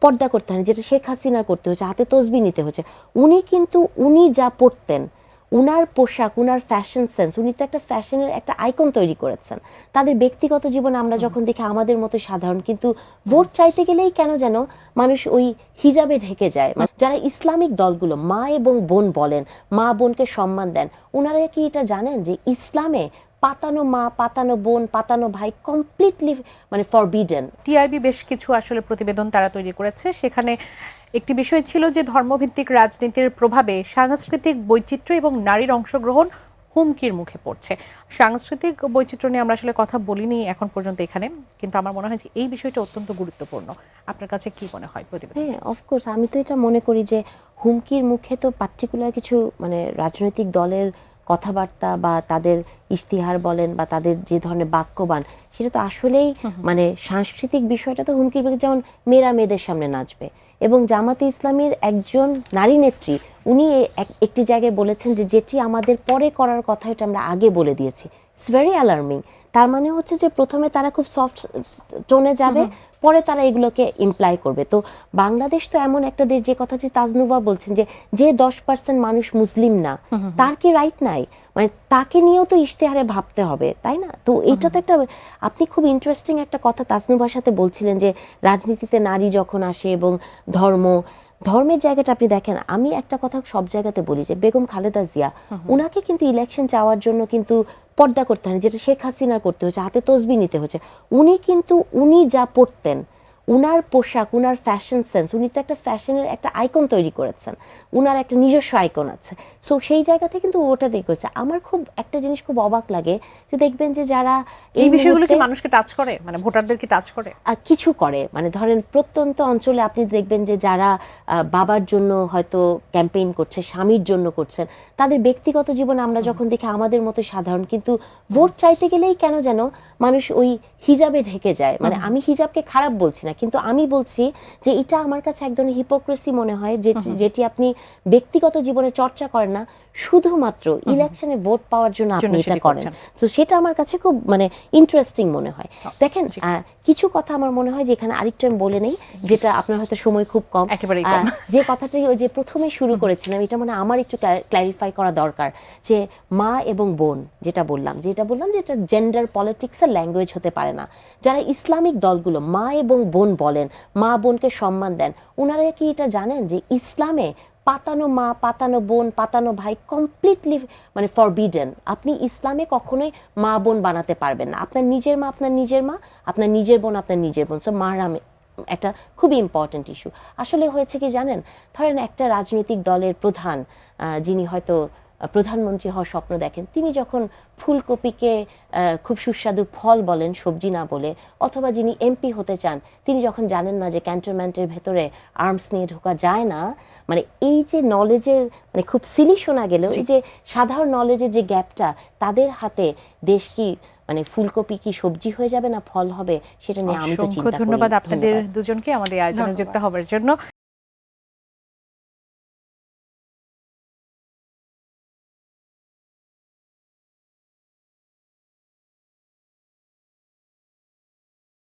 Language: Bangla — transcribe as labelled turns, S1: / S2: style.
S1: পর্দা করতে হয় না, যেটা শেখ হাসিনার করতে হচ্ছে, হাতে তসবি নিতে হচ্ছে। উনি যা পড়তেন, উনার পোশাক, উনার ফ্যাশন সেন্স, উনি তো একটা ফ্যাশনের একটা আইকন তৈরি করেছেন। তাদের ব্যক্তিগত জীবনে আমরা যখন দেখি আমাদের মতো সাধারণ, কিন্তু ভোট চাইতে গেলেই কেন যেন মানুষ ওই হিজাবে ঢেকে যায়। যারা ইসলামিক দলগুলো মা এবং বোন বলেন, মা বোনকে সম্মান দেন, ওনারা কি এটা জানেন যে ইসলামে পাতানো মা, পাতানো বোন, পাতানো ভাই কমপ্লিটলি ফরবিডেন।
S2: টিআইবি বেশ কিছু আসলে প্রতিবেদন তারা তৈরি করেছে। সেখানে একটি বিষয় ছিল যে ধর্মভিত্তিক রাজনীতির প্রভাবে সাংস্কৃতিক বৈচিত্র্য এবং নারীর অংশগ্রহণ হুমকির মুখে পড়ছে। সাংস্কৃতিক বৈচিত্র্য নিয়ে আমরা আসলে কথা বলিনি এখন পর্যন্ত এখানে, কিন্তু আমার মনে হয় যে এই বিষয়টা অত্যন্ত গুরুত্বপূর্ণ। আপনার কাছে কি মনে হয় প্রতিবেদন?
S1: হ্যাঁ, অফকোর্স আমি তো এটা মনে করি যে হুমকির মুখে তো পার্টিকুলার কিছু রাজনৈতিক দলের কথাবার্তা বা তাদের ইশতিহার বলেন বা তাদের যে ধরনের বাক্যবান, সেটা তো আসলেই সাংস্কৃতিক বিষয়টা তো হুমকির মুখে। যেমন মেয়েরা মেয়েদের সামনে নাচবে, এবং জামাতে ইসলামীর একজন নারী নেত্রী উনি একটি জায়গায় বলেছেন যে যেটি আমাদের পরে করার কথা এটা আমরা আগে বলে দিয়েছি। It's very alarming. তার মানে হচ্ছে যে প্রথমে তারা খুব সফট টোনে যাবে, পরে তারা এগুলোকে ইমপ্লাই করবে। তো বাংলাদেশ তো এমন একটা দেশ, যে কথাটি তাজনুভা বলছেন যে 10% মানুষ মুসলিম না, তার কি রাইট নাই? তাকে নিয়েও তো ইশতেহারে ভাবতে হবে, তাই না? তো এটা তো একটা, আপনি খুব ইন্টারেস্টিং একটা কথা তাজনুভার সাথে বলছিলেন যে রাজনীতিতে নারী যখন আসে এবং ধর্মের জায়গাটা আপনি দেখেন। আমি একটা কথা সব জায়গাতে বলি যে বেগম খালেদা জিয়া, উনাকে কিন্তু ইলেকশন চাওয়ার জন্য কিন্তু পর্দা করতে হয় না, যেটা শেখ হাসিনার করতে হচ্ছে, হাতে তসবি নিতে হচ্ছে। উনি যা পড়তেন, উনার পোশাক, উনার ফ্যাশন সেন্স, উনি তো একটা ফ্যাশনের একটা আইকন তৈরি করেছেন, উনার একটা নিজস্ব আইকন আছে। সো সেই জায়গাতে কিন্তু ওটা দিয়ে করেছে। আমার খুব একটা জিনিস খুব অবাক লাগে যে দেখবেন যে যারা
S2: এই বিষয়গুলো কি মানুষকে টাচ করে, ভোটারদেরকে টাচ করে?
S1: কিছু করে, ধরেন প্রত্যন্ত অঞ্চলে আপনি দেখবেন যে যারা বাবার জন্য হয়তো ক্যাম্পেইন করছে, স্বামীর জন্য করছেন, তাদের ব্যক্তিগত জীবনে আমরা যখন দেখি আমাদের মতো সাধারণ, কিন্তু ভোট চাইতে গেলেই কেন যেন মানুষ ওই হিজাবে ঢেকে যায়। আমি হিজাবকে খারাপ বলছি না, কিন্তু আমি বলছি যে এটা আমার কাছে এক ধরনের হিপোক্রেসি মনে হয়, যেটি আপনি ব্যক্তিগত জীবনে চর্চা করেন না, শুধুমাত্র ইলেকশনে ভোট পাওয়ার জন্য আপনি এটা করেন। তো সেটা আমার কাছে খুব ইন্টারেস্টিং মনে হয়। দেখেন, কিছু কথা আমার মনে হয় যে এখানে আরেকটু আমি বলে নেই, যেটা আপনার হয়তো সময় খুব কম, যে কথাটি ওই যে প্রথমে শুরু করেছিলাম, এটা আমার একটু ক্ল্যারিফাই করা দরকার যে মা এবং বোন, যেটা বললাম যে এটা জেন্ডার পলিটিক্স আর ল্যাঙ্গুয়েজ হতে পারে না। যারা ইসলামিক দলগুলো মা এবং বোন বলেন, মা বোনকে সম্মান দেন, ওনারা কি এটা জানেন যে ইসলামে পাতানো মা, পাতানো বোন, পাতানো ভাই কমপ্লিটলি ফরবিডেন। আপনি ইসলামে কখনোই মা বোন বানাতে পারবেন না। আপনার নিজের মা আপনার নিজের মা, আপনার নিজের বোন আপনার নিজের বোন। সো মাহরামে একটা খুবই ইম্পর্টেন্ট ইস্যু। আসলে হয়েছে কি জানেন, ধরেন একটা রাজনৈতিক দলের প্রধান, যিনি হয়তো প্রধানমন্ত্রী হওয়ার স্বপ্ন দেখেন, তিনি যখন ফুলকপিকে খুব সুস্বাদু ফল বলেন, সবজি না বলে, অথবা যিনি এমপি হতে চান, তিনি যখন জানেন না যে ক্যান্টনমেন্টের ভেতরে আর্মস নিয়ে ঢোকা যায় না, এই যে নলেজের খুব সিলি শোনা গেলেও এই যে সাধারণ নলেজের যে গ্যাপটা, তাদের হাতে দেশ কি ফুলকপি কি সবজি হয়ে যাবে না ফল হবে, সেটা নিয়ে আমি তো চিন্তা করি।
S2: ধন্যবাদ আপনাদের দুজনকে আমাদের আয়োজনে যুক্ত হবার জন্য।